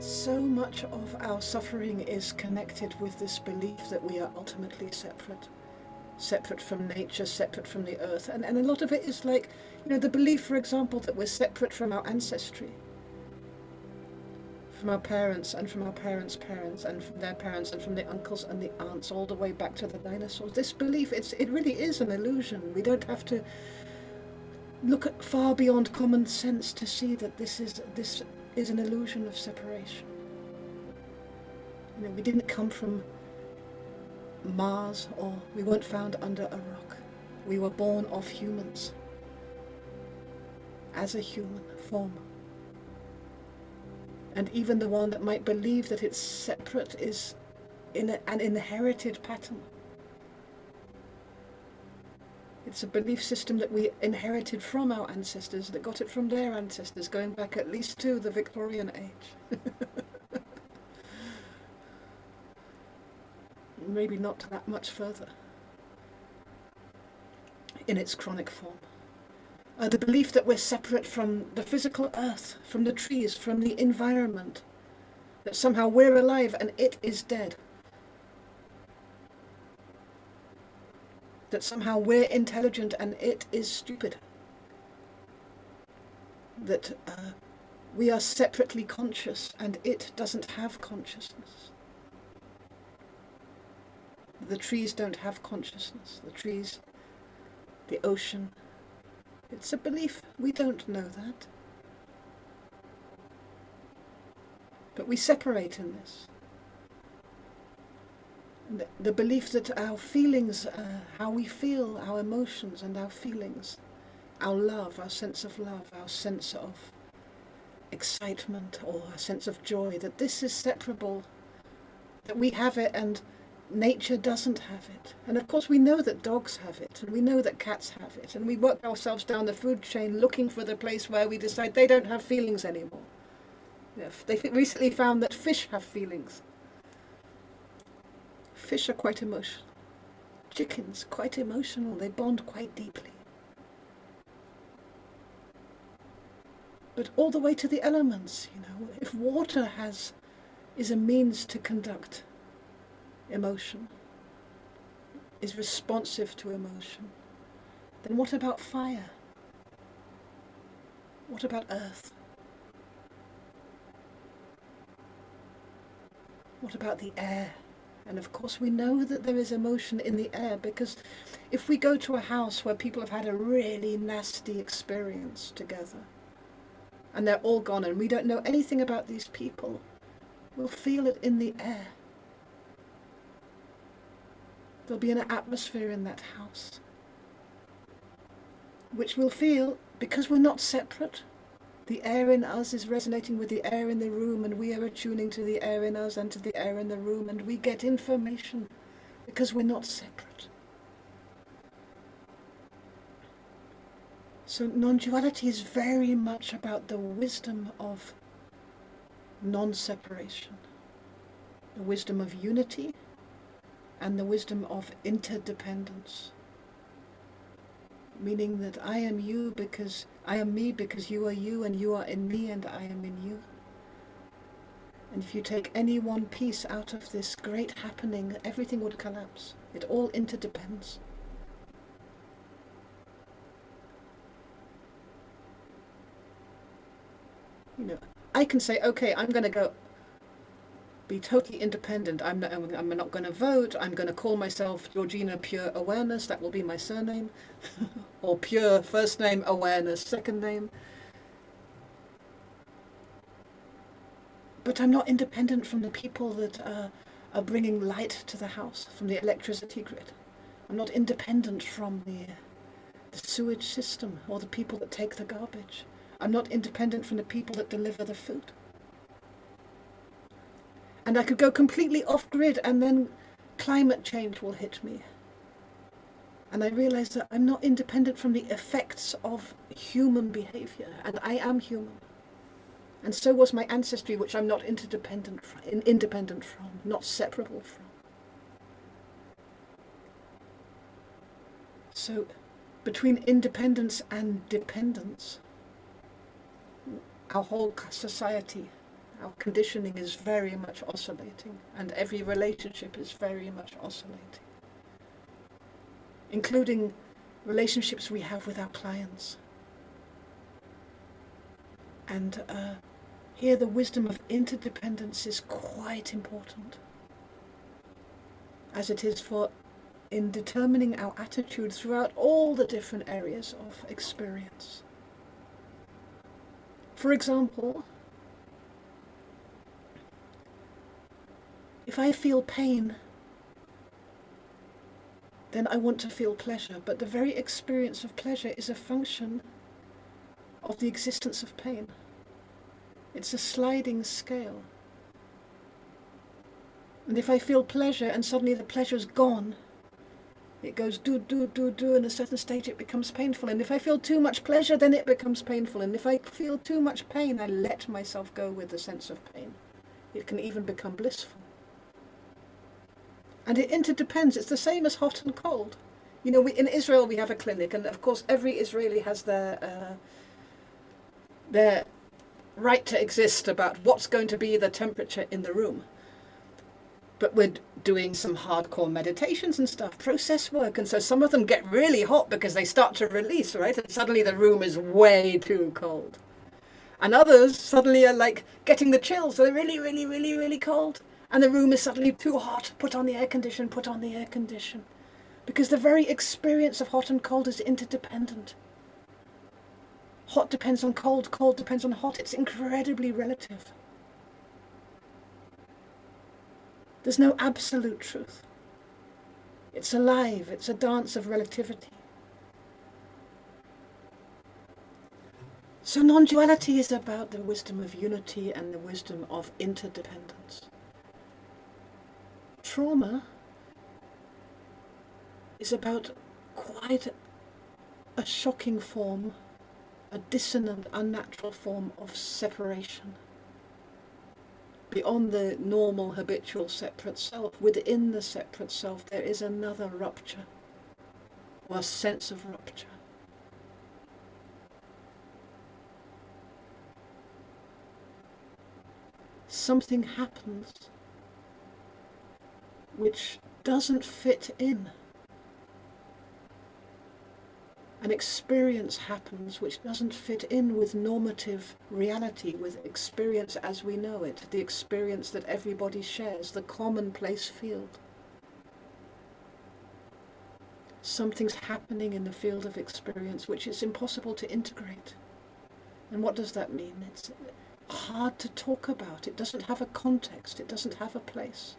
So much of our suffering is connected with this belief that we are ultimately separate from nature, separate from the earth. And a lot of it is like, the belief, for example, that we're separate from our ancestry, from our parents and from our parents' parents and from their parents and from the uncles and the aunts all the way back to the dinosaurs. This belief, it really is an illusion. We don't have to look at far beyond common sense to see that this is an illusion of separation. We didn't come from Mars, or we weren't found under a rock. We were born of humans, as a human form. And even the one that might believe that it's separate is in an inherited pattern. It's a belief system that we inherited from our ancestors, that got it from their ancestors, going back at least to the Victorian age. Maybe not that much further in its chronic form. The belief that we're separate from the physical earth, from the trees, from the environment, that somehow we're alive and it is dead. That somehow we're intelligent and it is stupid. That we are separately conscious and it doesn't have consciousness. The trees don't have consciousness. The trees, the ocean. It's a belief. We don't know that. But we separate in this. The belief that our feelings, how we feel, our emotions and our feelings, our love, our sense of love, our sense of excitement or a sense of joy, that this is separable, that we have it and nature doesn't have it. And of course we know that dogs have it, and we know that cats have it, and we work ourselves down the food chain looking for the place where we decide they don't have feelings anymore. They recently found that fish have feelings. Fish are quite emotional. Chickens, quite emotional. They bond quite deeply. But all the way to the elements, if water is a means to conduct emotion, is responsive to emotion, then what about fire? What about earth? What about the air? And of course we know that there is emotion in the air, because if we go to a house where people have had a really nasty experience together and they're all gone and we don't know anything about these people, we'll feel it in the air. There'll be an atmosphere in that house which we'll feel because we're not separate. The air in us is resonating with the air in the room, and we are attuning to the air in us and to the air in the room, and we get information because we're not separate. So non-duality is very much about the wisdom of non-separation, the wisdom of unity, and the wisdom of interdependence. Meaning that I am you because I am me because you are you, and you are in me and I am in you. And if you take any one piece out of this great happening, everything would collapse. It all interdepends. I can say, okay, I'm going to go be totally independent. I'm not going to vote. I'm going to call myself Georgina Pure Awareness. That will be my surname. Or Pure first name, Awareness second name. But I'm not independent from the people that are bringing light to the house, from the electricity grid. I'm not independent from the sewage system or the people that take the garbage. I'm not independent from the people that deliver the food. And I could go completely off-grid, and then climate change will hit me. And I realize that I'm not independent from the effects of human behavior, and I am human. And so was my ancestry, which I'm not independent from, not separable from. So, between independence and dependence, our whole society, Our conditioning is very much oscillating, and every relationship is very much oscillating, including relationships we have with our clients. And here the wisdom of interdependence is quite important, as it is in determining our attitude throughout all the different areas of experience. For example, if I feel pain, then I want to feel pleasure, but the very experience of pleasure is a function of the existence of pain. It's a sliding scale. And if I feel pleasure and suddenly the pleasure's gone, it goes do, and at a certain stage it becomes painful. And if I feel too much pleasure, then it becomes painful. And if I feel too much pain, I let myself go with the sense of pain. It can even become blissful. And it interdepends. It's the same as hot and cold. You know, in Israel we have a clinic, and of course every Israeli has their right to exist about what's going to be the temperature in the room. But we're doing some hardcore meditations and stuff, process work, and so some of them get really hot because they start to release, right? And suddenly the room is way too cold. And others suddenly are like getting the chills, so they're really, really, really, really cold. And the room is suddenly too hot. Put on the air condition, put on the air condition. Because the very experience of hot and cold is interdependent. Hot depends on cold, cold depends on hot. It's incredibly relative. There's no absolute truth. It's alive. It's a dance of relativity. So non-duality is about the wisdom of unity and the wisdom of interdependence. Trauma is about quite a shocking form, a dissonant, unnatural form of separation. Beyond the normal, habitual separate self, within the separate self, there is another rupture, or a sense of rupture. Something happens which doesn't fit in. An experience happens which doesn't fit in with normative reality, with experience as we know it, the experience that everybody shares, the commonplace field. Something's happening in the field of experience which is impossible to integrate. And what does that mean? It's hard to talk about. It doesn't have a context. It doesn't have a place.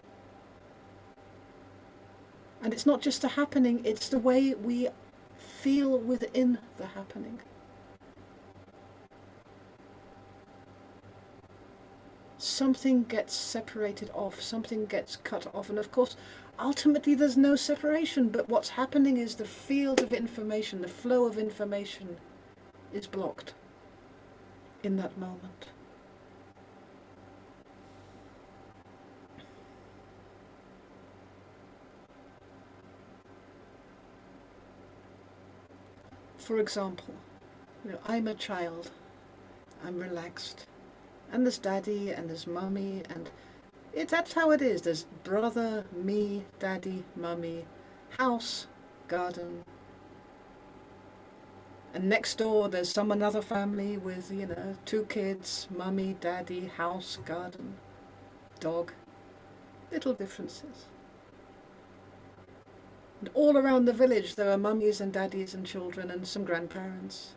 And it's not just the happening, it's the way we feel within the happening. Something gets separated off, something gets cut off, and of course, ultimately there's no separation, but what's happening is the field of information, the flow of information is blocked in that moment. For example, I'm a child, I'm relaxed, and there's daddy and there's mummy, and that's how it is. There's brother, me, daddy, mummy, house, garden, and next door there's some another family with 2 kids, mummy, daddy, house, garden, dog, little differences. And all around the village there are mummies and daddies and children and some grandparents.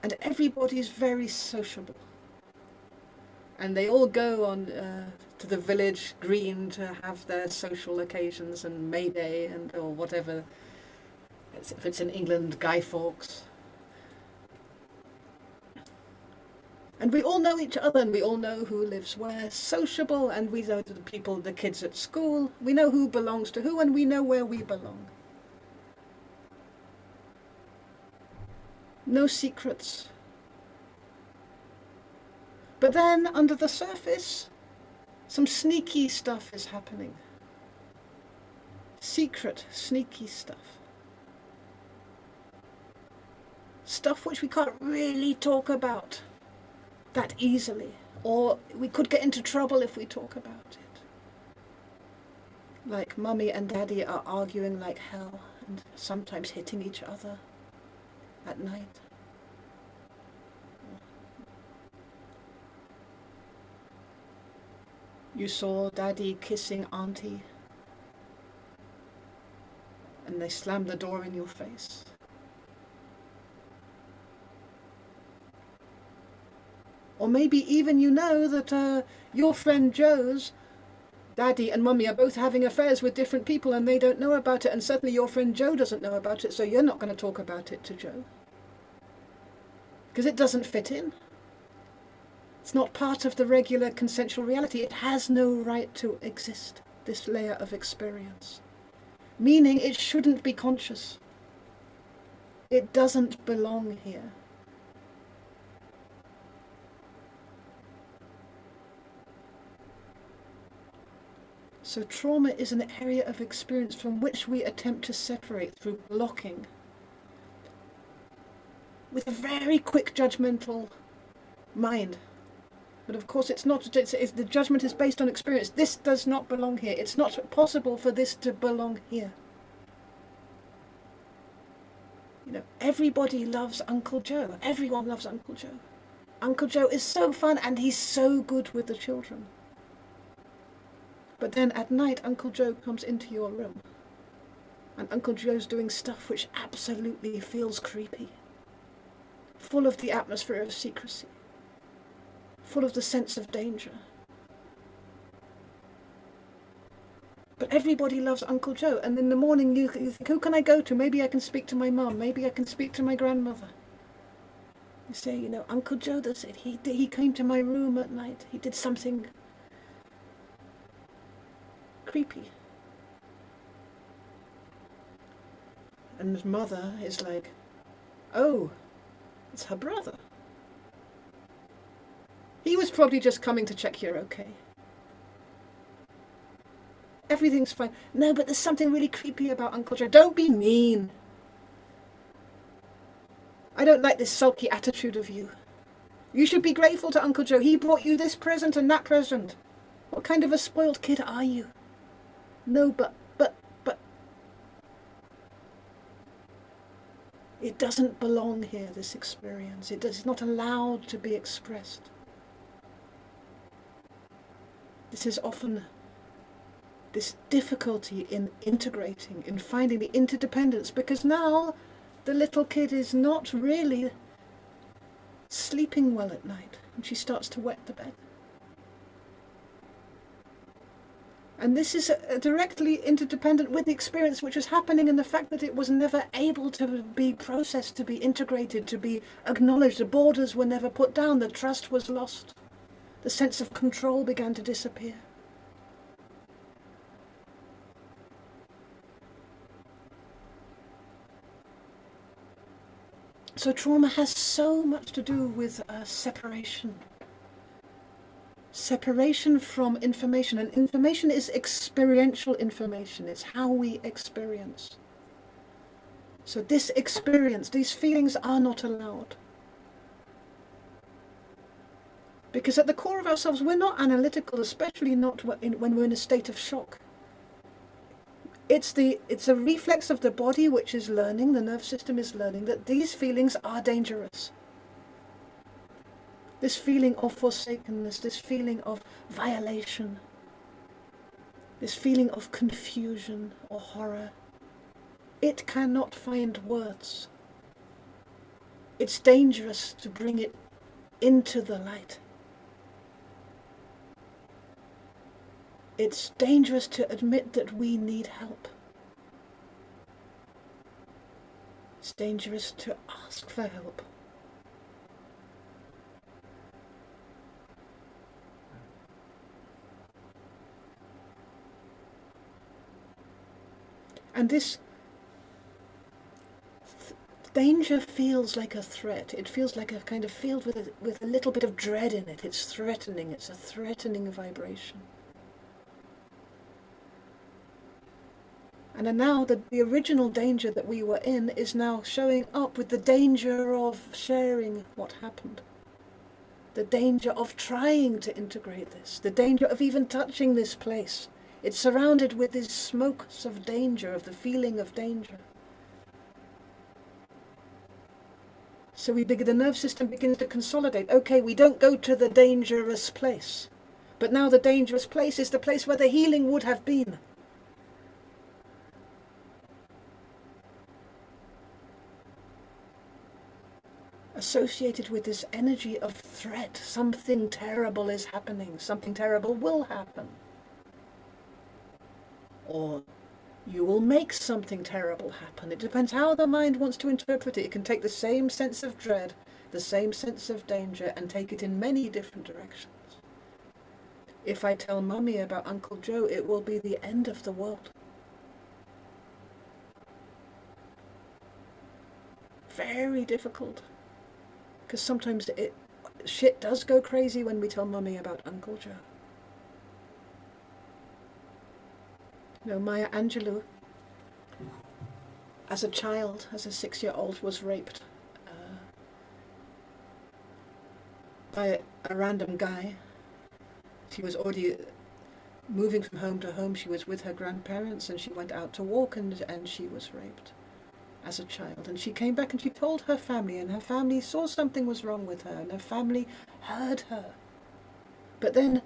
And everybody's very sociable. And they all go on to the village green to have their social occasions and May Day or whatever. If it's in England, Guy Fawkes. And we all know each other, and we all know who lives where, sociable, and we know the kids at school. We know who belongs to who, and we know where we belong. No secrets. But then, under the surface, some sneaky stuff is happening. Secret, sneaky stuff. Stuff which we can't really talk about. that easily. Or we could get into trouble if we talk about it. Like mummy and daddy are arguing like hell and sometimes hitting each other at night. You saw daddy kissing auntie and they slammed the door in your face. Or maybe even you know that your friend Joe's daddy and mummy are both having affairs with different people and they don't know about it, and certainly your friend Joe doesn't know about it, so you're not going to talk about it to Joe. Because it doesn't fit in. It's not part of the regular consensual reality. It has no right to exist, this layer of experience. Meaning it shouldn't be conscious. It doesn't belong here. So trauma is an area of experience from which we attempt to separate through blocking with a very quick judgmental mind. But of course it's not, the judgment is based on experience. This does not belong here. It's not possible for this to belong here. You know, everybody loves Uncle Joe. Everyone loves Uncle Joe. Uncle Joe is so fun and he's so good with the children. But then at night, Uncle Joe comes into your room. And Uncle Joe's doing stuff which absolutely feels creepy. Full of the atmosphere of secrecy. Full of the sense of danger. But everybody loves Uncle Joe. And in the morning you think, who can I go to? Maybe I can speak to my mum. Maybe I can speak to my grandmother. You say, you know, Uncle Joe does it. He came to my room at night. He did something creepy. And his mother is like, oh, it's her brother. He was probably just coming to check you're okay. Everything's fine. No, but there's something really creepy about Uncle Joe. Don't be mean. I don't like this sulky attitude of you. You should be grateful to Uncle Joe. He brought you this present and that present. What kind of a spoiled kid are you? No, but. It doesn't belong here, this experience. It is not allowed to be expressed. This is often this difficulty in integrating, in finding the interdependence, because now the little kid is not really sleeping well at night, and she starts to wet the bed. And this is directly interdependent with the experience which was happening and the fact that it was never able to be processed, to be integrated, to be acknowledged. The borders were never put down. The trust was lost. The sense of control began to disappear. So trauma has so much to do with separation. Separation from information, and information is experiential information. It's how we experience. So this experience, these feelings are not allowed. Because at the core of ourselves, we're not analytical, especially not when we're in a state of shock. It's a reflex of the body which is learning, the nerve system is learning, that these feelings are dangerous. This feeling of forsakenness, this feeling of violation, this feeling of confusion or horror, it cannot find words. It's dangerous to bring it into the light. It's dangerous to admit that we need help. It's dangerous to ask for help. And this danger feels like a threat. It feels like a kind of field with a little bit of dread in it. It's threatening. It's a threatening vibration. And then now the original danger that we were in is now showing up with the danger of sharing what happened. the danger of trying to integrate this, the danger of even touching this place. It's surrounded with these smokes of danger, of the feeling of danger. So the nerve system begins to consolidate. Okay, we don't go to the dangerous place. But now the dangerous place is the place where the healing would have been. Associated with this energy of threat, something terrible is happening, something terrible will happen. Or you will make something terrible happen. It depends how the mind wants to interpret it. It can take the same sense of dread, the same sense of danger, and take it in many different directions. If I tell Mummy about Uncle Joe, it will be the end of the world. Very difficult. Because sometimes shit does go crazy when we tell Mummy about Uncle Joe. You know, Maya Angelou, as a child, as a 6-year-old, was raped by a random guy. She was already moving from home to home. She was with her grandparents and she went out to walk and she was raped as a child. And she came back and she told her family, and her family saw something was wrong with her and her family heard her. But then,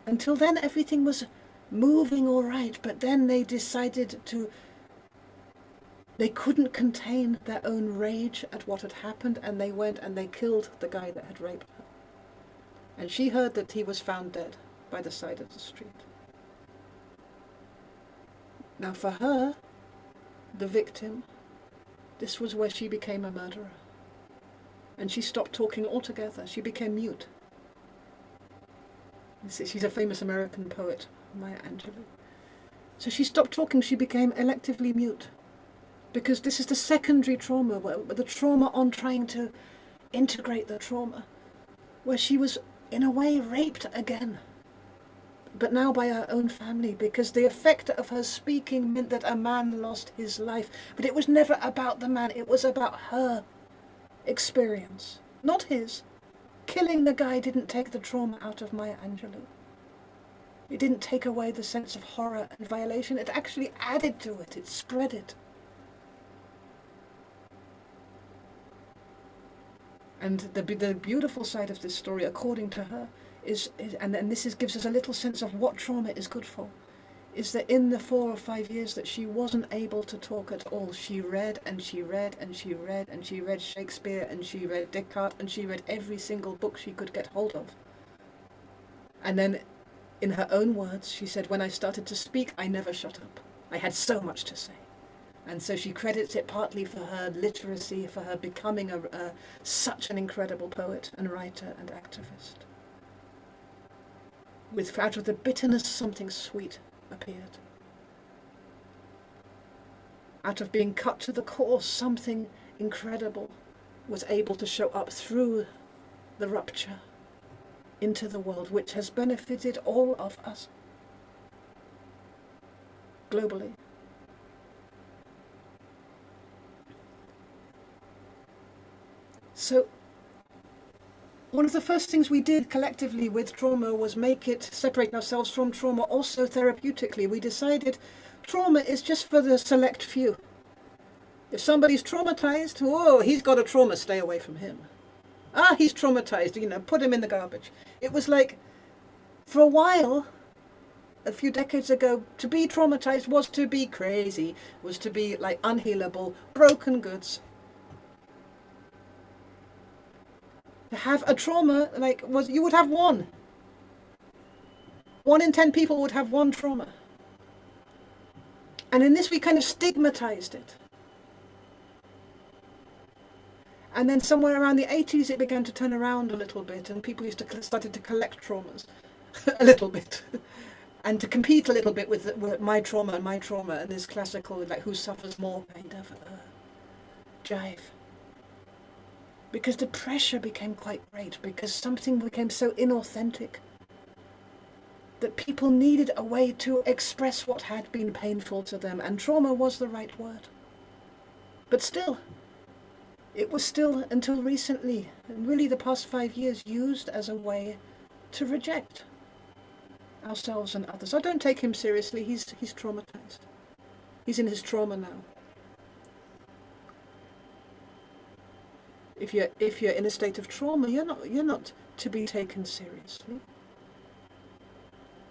until then, everything was moving all right, but then they decided they couldn't contain their own rage at what had happened, and they went and they killed the guy that had raped her. And she heard that he was found dead by the side of the street. Now for her, the victim, this was where she became a murderer. And she stopped talking altogether. She became mute. She's a famous American poet, Maya Angelou. So she stopped talking, she became electively mute. Because this is the secondary trauma, the trauma on trying to integrate the trauma, where she was, in a way, raped again. But now by her own family, because the effect of her speaking meant that a man lost his life. But it was never about the man, it was about her experience, not his. Killing the guy didn't take the trauma out of Maya Angelou. It didn't take away the sense of horror and violation. It actually added to it. It spread it. And the beautiful side of this story, according to her, and this gives us a little sense of what trauma is good for, is that in the 4 or 5 years that she wasn't able to talk at all, she read and she read and she read and she read Shakespeare and she read Descartes and she read every single book she could get hold of. And then, in her own words, she said, when I started to speak, I never shut up. I had so much to say. And so she credits it partly for her literacy, for her becoming such an incredible poet and writer and activist. Out of the bitterness, something sweet appeared. Out of being cut to the core, something incredible was able to show up through the rupture into the world, which has benefited all of us globally. So, one of the first things we did collectively with trauma was separate ourselves from trauma also therapeutically. We decided trauma is just for the select few. If somebody's traumatized, oh, he's got a trauma, stay away from him. Ah, he's traumatized, put him in the garbage. It was like, for a while, a few decades ago, to be traumatized was to be crazy, was to be like unhealable, broken goods. To have a trauma, you would have one. 1 in 10 people would have one trauma. And in this we kind of stigmatized it. And then somewhere around the 80s it began to turn around a little bit, and people started to collect traumas a little bit. And to compete a little bit with my trauma and this classical, who suffers more kind of jive. Because the pressure became quite great, because something became so inauthentic that people needed a way to express what had been painful to them, and trauma was the right word. But still, It was still, until recently, and really the past 5 years, used as a way to reject ourselves and others. I don't take him seriously. He's traumatized. He's in his trauma now. If you're in a state of trauma, you're not to be taken seriously.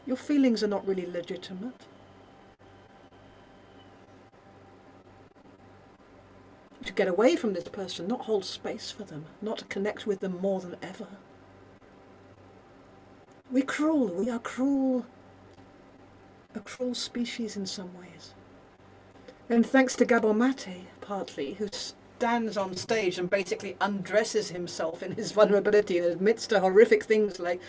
Your feelings are not really legitimate. To get away from this person, not hold space for them, not connect with them more than ever. We're cruel. We are cruel. A cruel species in some ways. And thanks to Gabor Mate, partly, who stands on stage and basically undresses himself in his vulnerability and admits to horrific things like,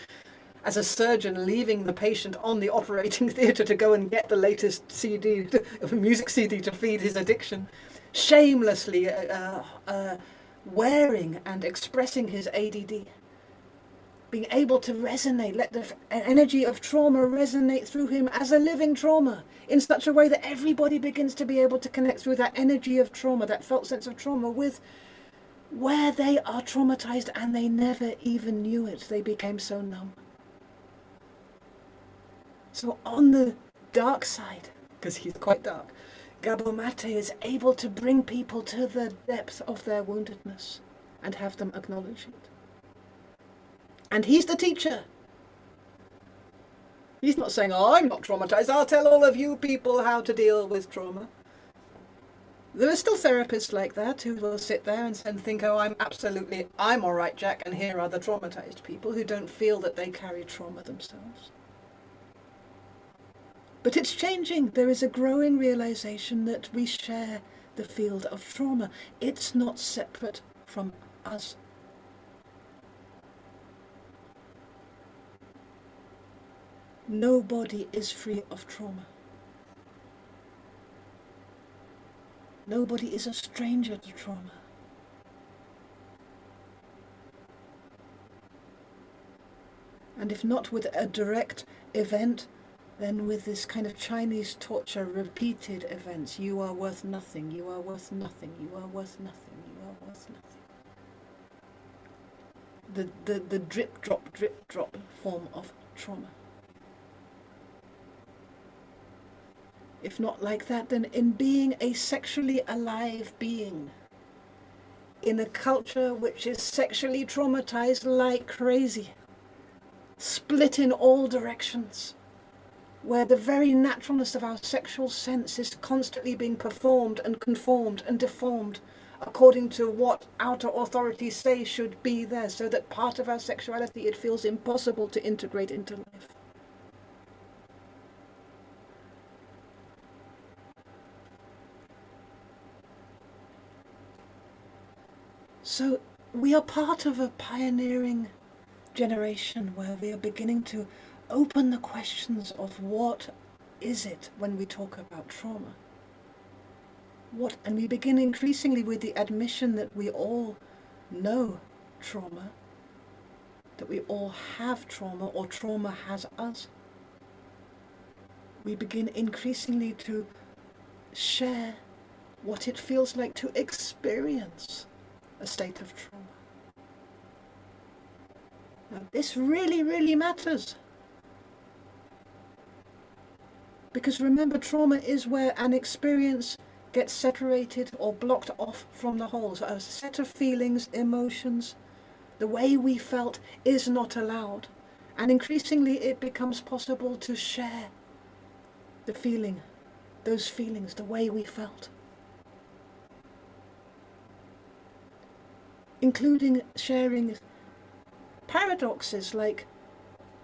as a surgeon, leaving the patient on the operating theatre to go and get the latest CD, music CD to feed his addiction, shamelessly wearing and expressing his ADD, being able to resonate, let the energy of trauma resonate through him as a living trauma in such a way that everybody begins to be able to connect through that energy of trauma, that felt sense of trauma, with where they are traumatized and they never even knew it. They became so numb. So on the dark side, because he's quite dark, Gabor Mate is able to bring people to the depth of their woundedness and have them acknowledge it. And he's the teacher. He's not saying, oh, I'm not traumatized, I'll tell all of you people how to deal with trauma. There are still therapists like that who will sit there and think, oh, I'm all right, Jack, and here are the traumatized people who don't feel that they carry trauma themselves. But it's changing. There is a growing realization that we share the field of trauma. It's not separate from us. Nobody is free of trauma. Nobody is a stranger to trauma. And if not with a direct event, then with this kind of Chinese torture, repeated events. You are worth nothing, you are worth nothing, you are worth nothing, you are worth nothing. The drip drop form of trauma. If not like that, then in being a sexually alive being, in a culture which is sexually traumatized like crazy, split in all directions, where the very naturalness of our sexual sense is constantly being performed and conformed and deformed according to what outer authorities say should be there, so that part of our sexuality it feels impossible to integrate into life. So we are part of a pioneering generation where we are beginning to open the questions of what is it when we talk about trauma. And we begin increasingly with the admission that we all know trauma, that we all have trauma, or trauma has us. We begin increasingly to share what it feels like to experience a state of trauma. Now, this really, really matters. Because remember, trauma is where an experience gets separated or blocked off from the whole. So a set of feelings, emotions, the way we felt is not allowed. And increasingly it becomes possible to share the feeling, those feelings, the way we felt. Including sharing paradoxes like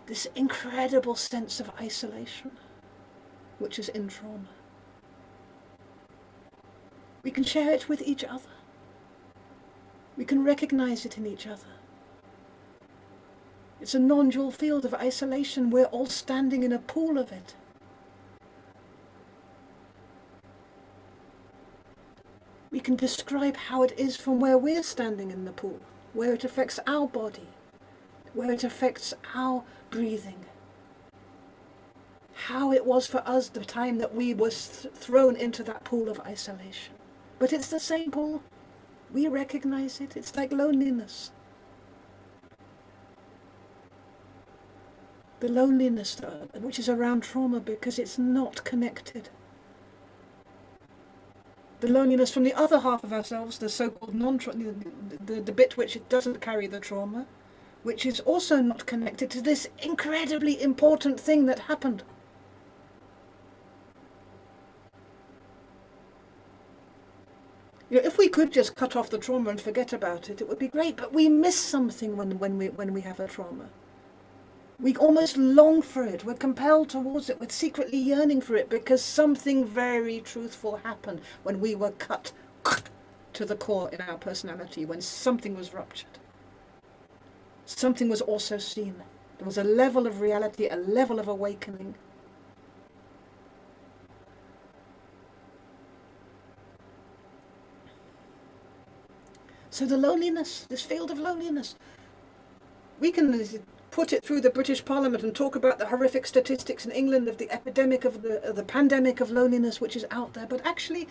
this incredible sense of isolation, which is in trauma. We can share it with each other. We can recognize it in each other. It's a non-dual field of isolation. We're all standing in a pool of it. We can describe how it is from where we're standing in the pool, where it affects our body, where it affects our breathing, how it was for us the time that we were thrown into that pool of isolation. But it's the same pool. We recognize it. It's like loneliness. The loneliness which is around trauma because it's not connected. The loneliness from the other half of ourselves, the so-called non-trauma, the bit which it doesn't carry the trauma, which is also not connected to this incredibly important thing that happened. If we could just cut off the trauma and forget about it, it would be great. But we miss something when we have a trauma. We almost long for it. We're compelled towards it. We're secretly yearning for it because something very truthful happened when we were cut to the core in our personality, when something was ruptured. Something was also seen. There was a level of reality, a level of awakening. So the loneliness, this field of loneliness, we can put it through the British Parliament and talk about the horrific statistics in England of the epidemic of the pandemic of loneliness which is out there. But actually,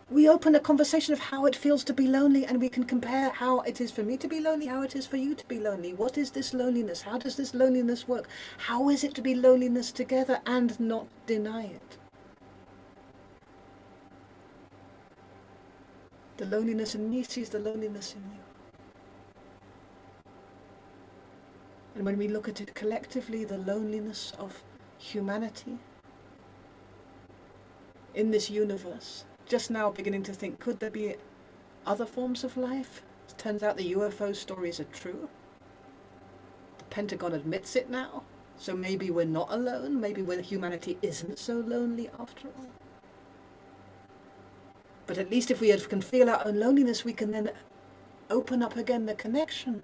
we open a conversation of how it feels to be lonely, and we can compare how it is for me to be lonely, how it is for you to be lonely. What is this loneliness? How does this loneliness work? How is it to be loneliness together and not deny it? The loneliness in me sees the loneliness in you. And when we look at it collectively, the loneliness of humanity in this universe, just now beginning to think, could there be other forms of life? It turns out the UFO stories are true. The Pentagon admits it now. So maybe we're not alone. Maybe humanity isn't so lonely after all. But at least if we can feel our own loneliness, we can then open up again the connection.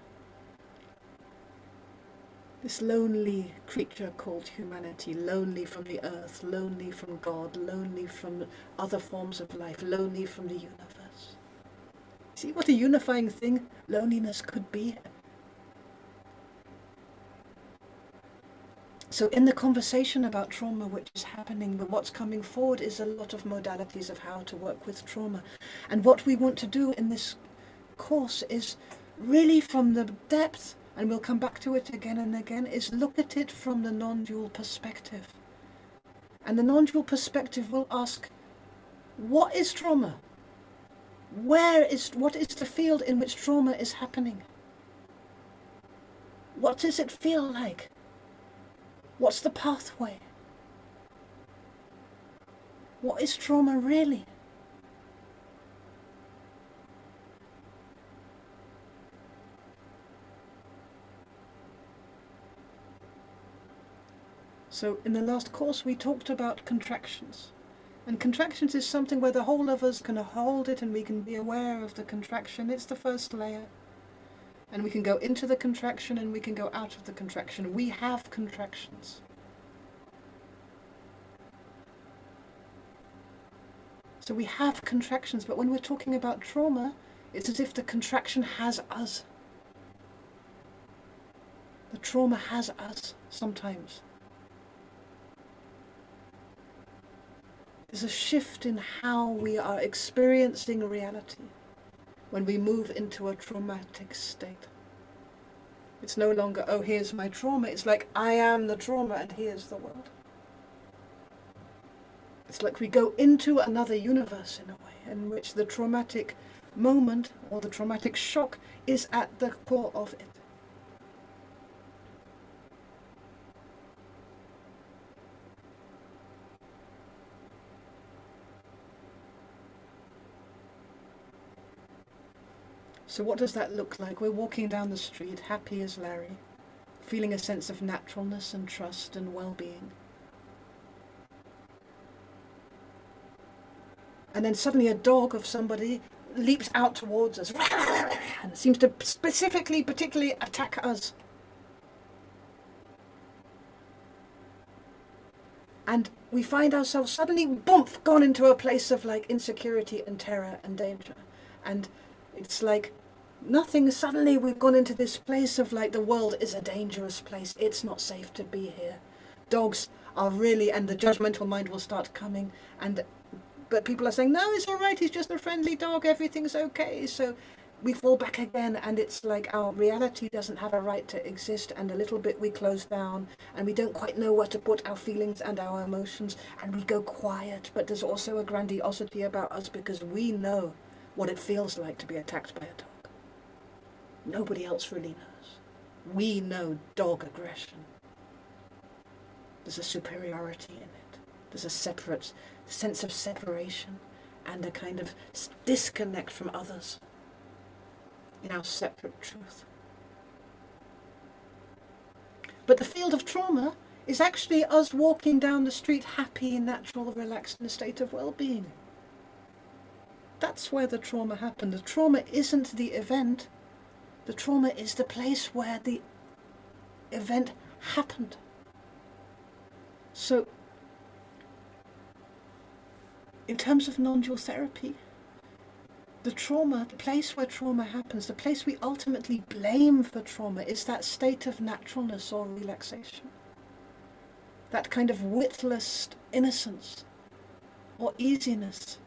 This lonely creature called humanity, lonely from the earth, lonely from God, lonely from other forms of life, lonely from the universe. See what a unifying thing loneliness could be? So in the conversation about trauma which is happening, but what's coming forward is a lot of modalities of how to work with trauma. And what we want to do in this course is really from the depth, and we'll come back to it again and again, is look at it from the non-dual perspective. And the non-dual perspective will ask, what is trauma? What is the field in which trauma is happening? What does it feel like? What's the pathway? What is trauma really? So in the last course we talked about contractions. And contractions is something where the whole of us can hold it and we can be aware of the contraction. It's the first layer. And we can go into the contraction and we can go out of the contraction. We have contractions. So we have contractions, but when we're talking about trauma, it's as if the contraction has us. The trauma has us sometimes. There's a shift in how we are experiencing reality when we move into a traumatic state. It's no longer, oh, here's my trauma. It's like, I am the trauma and here's the world. It's like we go into another universe in a way in which the traumatic moment or the traumatic shock is at the core of it. So what does that look like? We're walking down the street, happy as Larry, feeling a sense of naturalness and trust and well-being. And then suddenly a dog of somebody leaps out towards us and seems to particularly attack us. And we find ourselves suddenly, boom, gone into a place of like insecurity and terror and danger. And it's like nothing, suddenly we've gone into this place of like the world is a dangerous place. It's not safe to be here. Dogs are really, and the judgmental mind will start coming. And but people are saying, no, it's all right, he's just a friendly dog, everything's okay. So we fall back again, and it's like our reality doesn't have a right to exist, and a little bit we close down, and we don't quite know where to put our feelings and our emotions, and we go quiet. But there's also a grandiosity about us, because we know what it feels like to be attacked by a dog. Nobody else really knows. We know dog aggression. There's a superiority in it. There's a separate sense of separation and a kind of disconnect from others in our separate truth. But the field of trauma is actually us walking down the street happy, natural, relaxed, in a state of well-being. That's where the trauma happened. The trauma isn't the event. The trauma is the place where the event happened. So, in terms of non-dual therapy, the trauma, the place where trauma happens, the place we ultimately blame for trauma, is that state of naturalness or relaxation. That kind of witless innocence or easiness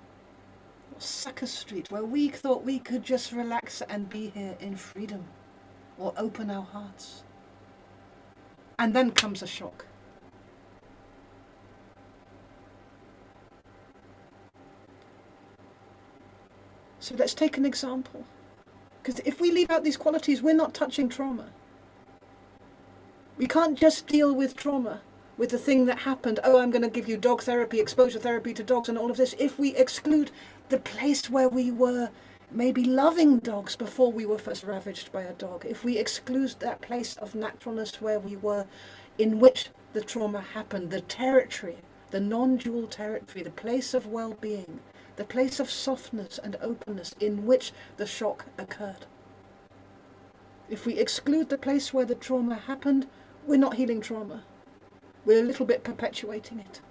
or sucker street, where we thought we could just relax and be here in freedom or open our hearts. And then comes a shock. So let's take an example. Because if we leave out these qualities, we're not touching trauma. We can't just deal with trauma, with the thing that happened. Oh, I'm going to give you dog therapy, exposure therapy to dogs and all of this. If we exclude the place where we were maybe loving dogs before we were first ravaged by a dog, if we exclude that place of naturalness where we were, in which the trauma happened, the territory, the non-dual territory, the place of well-being, the place of softness and openness in which the shock occurred. If we exclude the place where the trauma happened, we're not healing trauma. We're a little bit perpetuating it.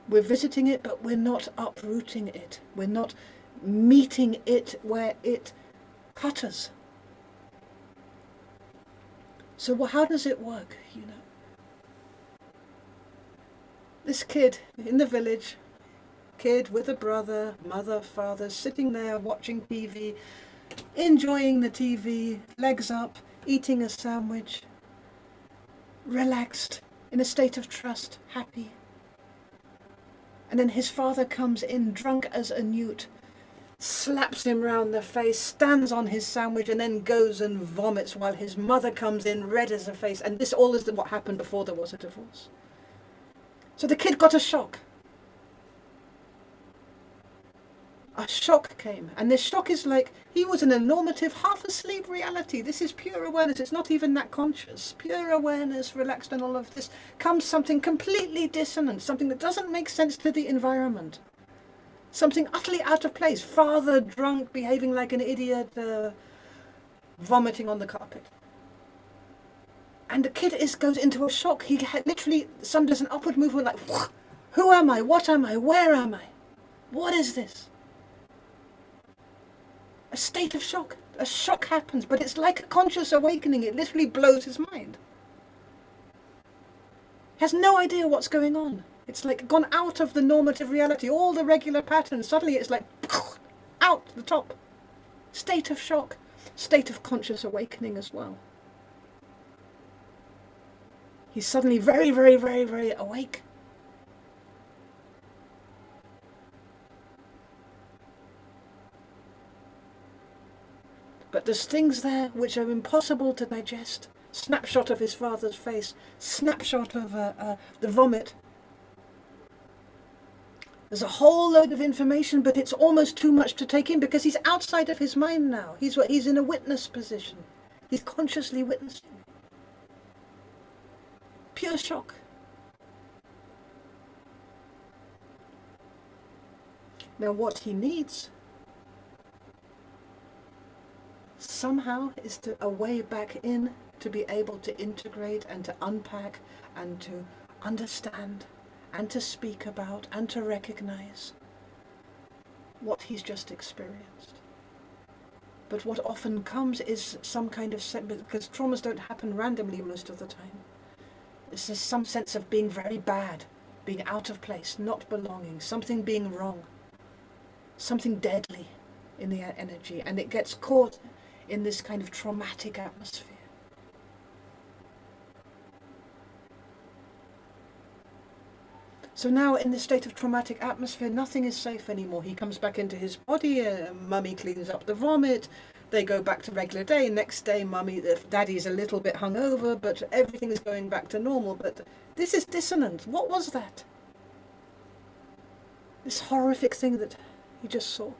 We're visiting it, but we're not uprooting it. We're not meeting it where it cut us. So how does it work, you know? This kid in the village, kid with a brother, mother, father, sitting there watching TV, enjoying the TV, legs up, eating a sandwich, relaxed, in a state of trust, happy. And then his father comes in, drunk as a newt, slaps him round the face, stands on his sandwich, and then goes and vomits while his mother comes in, red as a face. And this all is what happened before there was a divorce. So the kid got a shock. A shock came, and this shock is like he was in a normative, half-asleep reality. This is pure awareness. It's not even that conscious. Pure awareness, relaxed, and all of this comes something completely dissonant, something that doesn't make sense to the environment, something utterly out of place. Father drunk, behaving like an idiot, vomiting on the carpet. And the kid goes into a shock. He literally, does an upward movement like, who am I? What am I? Where am I? What is this? A state of shock. A shock happens, but it's like a conscious awakening. It literally blows his mind. He has no idea what's going on. It's like gone out of the normative reality, all the regular patterns. Suddenly it's like, out the top. State of shock. State of conscious awakening as well. He's suddenly very, very, very, very awake. But there's things there which are impossible to digest. Snapshot of his father's face, snapshot of the vomit. There's a whole load of information, but it's almost too much to take in because he's outside of his mind now. He's in a witness position. He's consciously witnessing. Pure shock. Now what he needs somehow is a way back in to be able to integrate and to unpack and to understand and to speak about and to recognize what he's just experienced. But what often comes is some kind of because traumas don't happen randomly most of the time. This is some sense of being very bad, being out of place, not belonging, something being wrong, something deadly in the energy, and it gets caught in this kind of traumatic atmosphere. So now in this state of traumatic atmosphere, nothing is safe anymore. He comes back into his body, mummy cleans up the vomit, they go back to regular day. Next day, daddy's a little bit hungover, but everything is going back to normal. But this is dissonant. What was that? This horrific thing that he just saw.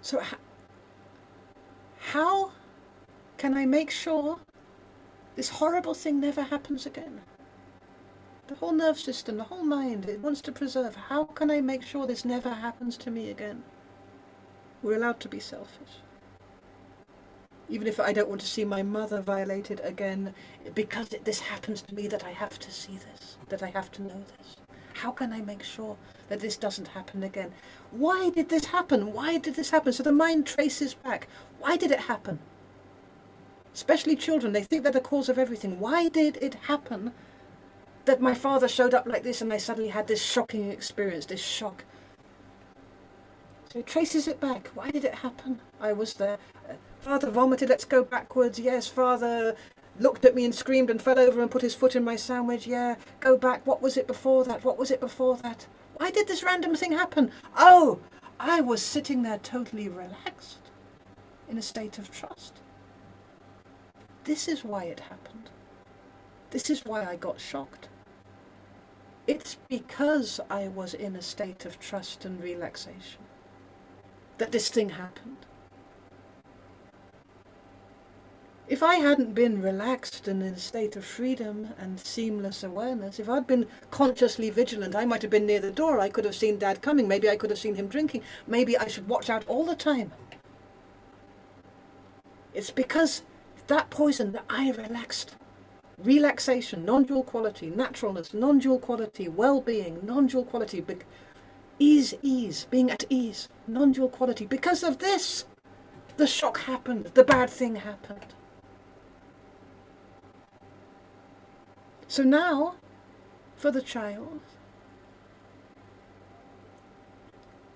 So how can I make sure this horrible thing never happens again? The whole nerve system, the whole mind, it wants to preserve. How can I make sure this never happens to me again? We're allowed to be selfish. Even if I don't want to see my mother violated again, because this happens to me, that I have to see this, that I have to know this. How can I make sure that this doesn't happen again? Why did this happen? Why did this happen? So the mind traces back. Why did it happen? Especially children, they think they're the cause of everything. Why did it happen that my father showed up like this and I suddenly had this shocking experience, this shock? So it traces it back. Why did it happen? I was there. Father vomited, let's go backwards. Yes, father looked at me and screamed and fell over and put his foot in my sandwich. Yeah, go back. What was it before that? What was it before that? Why did this random thing happen? Oh, I was sitting there totally relaxed, in a state of trust. This is why it happened. This is why I got shocked. It's because I was in a state of trust and relaxation that this thing happened. If I hadn't been relaxed and in a state of freedom and seamless awareness, if I'd been consciously vigilant, I might have been near the door. I could have seen Dad coming. Maybe I could have seen him drinking. Maybe I should watch out all the time. It's because that poison that I relaxed. Relaxation, non-dual quality, naturalness, non-dual quality, well-being, non-dual quality, ease, being at ease, non-dual quality. Because of this, the shock happened, the bad thing happened. So now, for the child,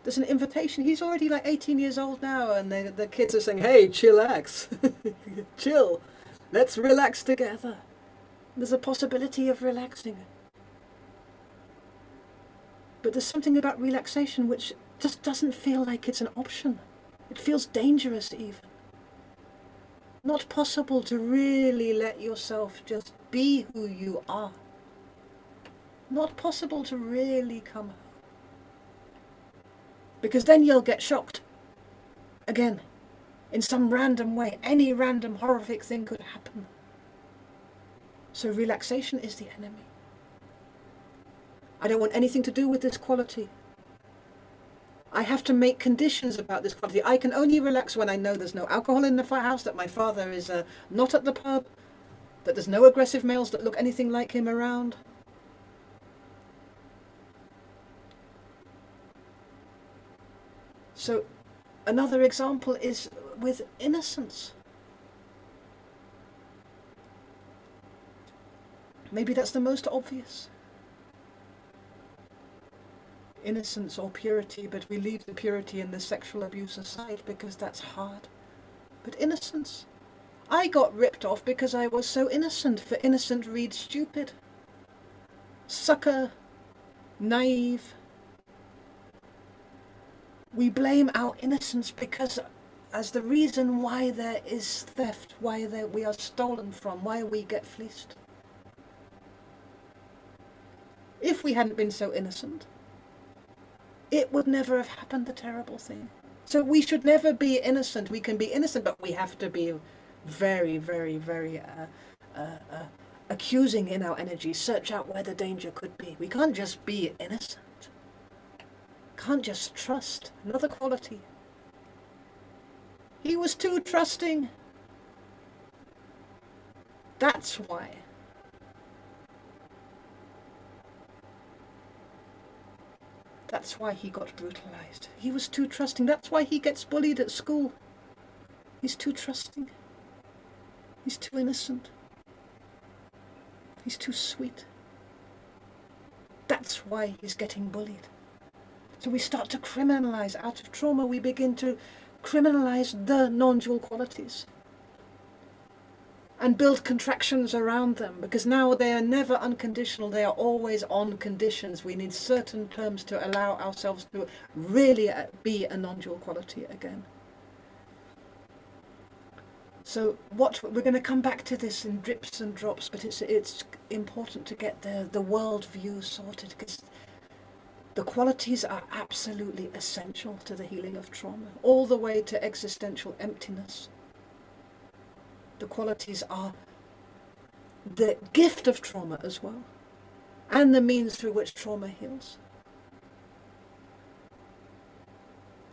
there's an invitation. He's already like 18 years old now, and the kids are saying, hey, chillax, chill, let's relax together. There's a possibility of relaxing. But there's something about relaxation which just doesn't feel like it's an option. It feels dangerous even. Not possible to really let yourself just be who you are. Not possible to really come home. Because then you'll get shocked. Again, in some random way, any random horrific thing could happen. So relaxation is the enemy. I don't want anything to do with this quality. I have to make conditions about this quality. I can only relax when I know there's no alcohol in the house, that my father is not at the pub, that there's no aggressive males that look anything like him around. So another example is with innocence. Maybe that's the most obvious. Innocence or purity, but we leave the purity and the sexual abuse aside because that's hard. But innocence. I got ripped off because I was so innocent. For innocent reads stupid. Sucker. Naive. We blame our innocence because as the reason why there is theft, why we are stolen from, why we get fleeced. If we hadn't been so innocent, it would never have happened, the terrible thing. So we should never be innocent. We can be innocent, but we have to be very, very, very accusing in our energy. Search out where the danger could be. We can't just be innocent. Can't just trust. Another quality. He was too trusting. That's why. That's why he got brutalized. He was too trusting. That's why he gets bullied at school. He's too trusting. He's too innocent. He's too sweet. That's why he's getting bullied. So we start to criminalize. Out of trauma, we begin to criminalize the non-dual qualities and build contractions around them, because now they are never unconditional, they are always on conditions. We need certain terms to allow ourselves to really be a non-dual quality again. So we're going to come back to this in drips and drops, but it's important to get the world view sorted, because the qualities are absolutely essential to the healing of trauma, all the way to existential emptiness. The qualities are the gift of trauma as well, and the means through which trauma heals.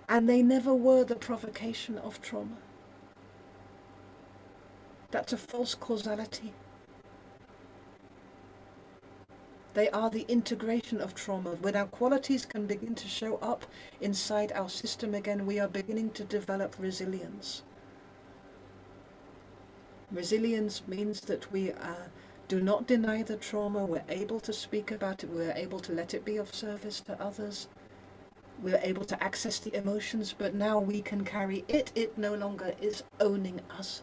And they never were the provocation of trauma. That's a false causality. They are the integration of trauma. When our qualities can begin to show up inside our system again, we are beginning to develop resilience. Resilience means that we do not deny the trauma, we're able to speak about it, we're able to let it be of service to others, we're able to access the emotions, but now we can carry it. It no longer is owning us.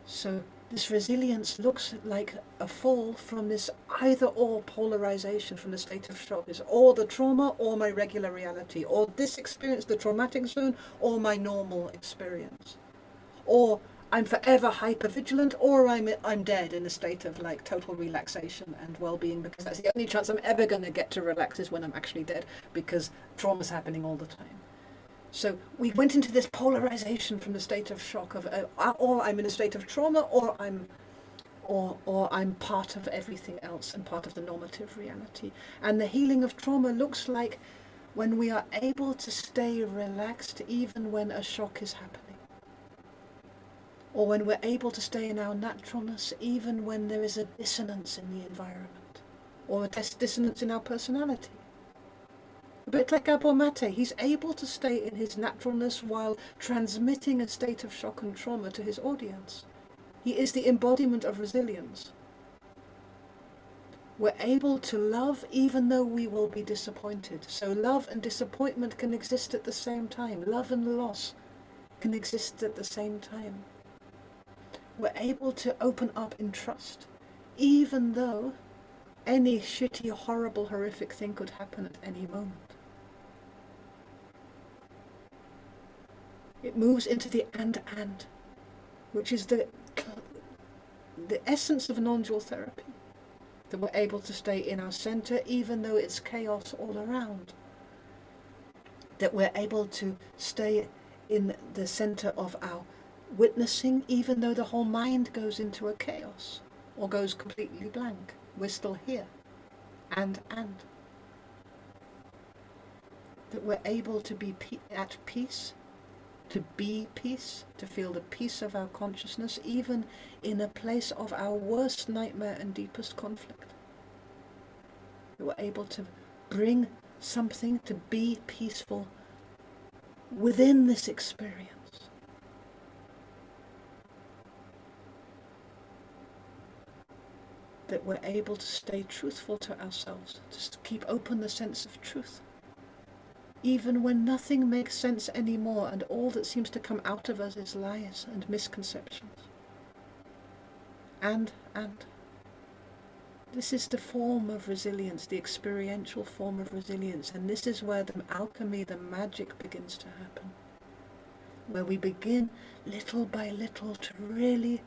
So this resilience looks like a fall from this either-or polarization, from the state of shock. It's or the trauma or my regular reality, or this experience, the traumatic zone, or my normal experience. Or I'm forever hypervigilant, or I'm dead in a state of like total relaxation and well-being, because that's the only chance I'm ever going to get to relax is when I'm actually dead, because trauma's happening all the time. So we went into this polarization from the state of shock of or I'm in a state of trauma, or I'm part of everything else and part of the normative reality. And the healing of trauma looks like when we are able to stay relaxed even when a shock is happening. Or when we're able to stay in our naturalness even when there is a dissonance in the environment, or a dissonance in our personality. A bit like Gabor Mate, he's able to stay in his naturalness while transmitting a state of shock and trauma to his audience. He is the embodiment of resilience. We're able to love even though we will be disappointed. So love and disappointment can exist at the same time. Love and loss can exist at the same time. We're able to open up in trust, even though any shitty, horrible, horrific thing could happen at any moment. It moves into the and, which is the essence of non-dual therapy, that we're able to stay in our center even though it's chaos all around, that we're able to stay in the center of our witnessing even though the whole mind goes into a chaos or goes completely blank. We're still here, and that we're able to be at peace, to be peace, to feel the peace of our consciousness, even in a place of our worst nightmare and deepest conflict. That we're able to bring something to be peaceful within this experience. That we're able to stay truthful to ourselves, to keep open the sense of truth. Even when nothing makes sense anymore and all that seems to come out of us is lies and misconceptions. And this is the form of resilience, the experiential form of resilience, and this is where the alchemy, the magic begins to happen. Where we begin little by little to really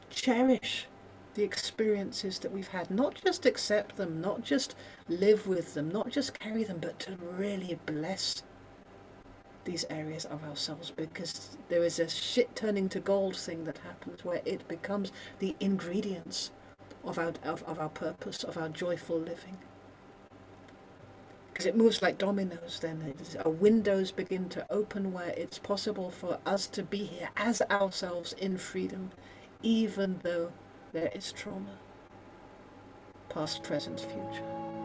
cherish the experiences that we've had, not just accept them, not just live with them, not just carry them, but to really bless these areas of ourselves, because there is a shit turning to gold thing that happens where it becomes the ingredients of our purpose, of our joyful living. Because it moves like dominoes then. Our windows begin to open where it's possible for us to be here as ourselves in freedom, even though there is trauma, past, present, future.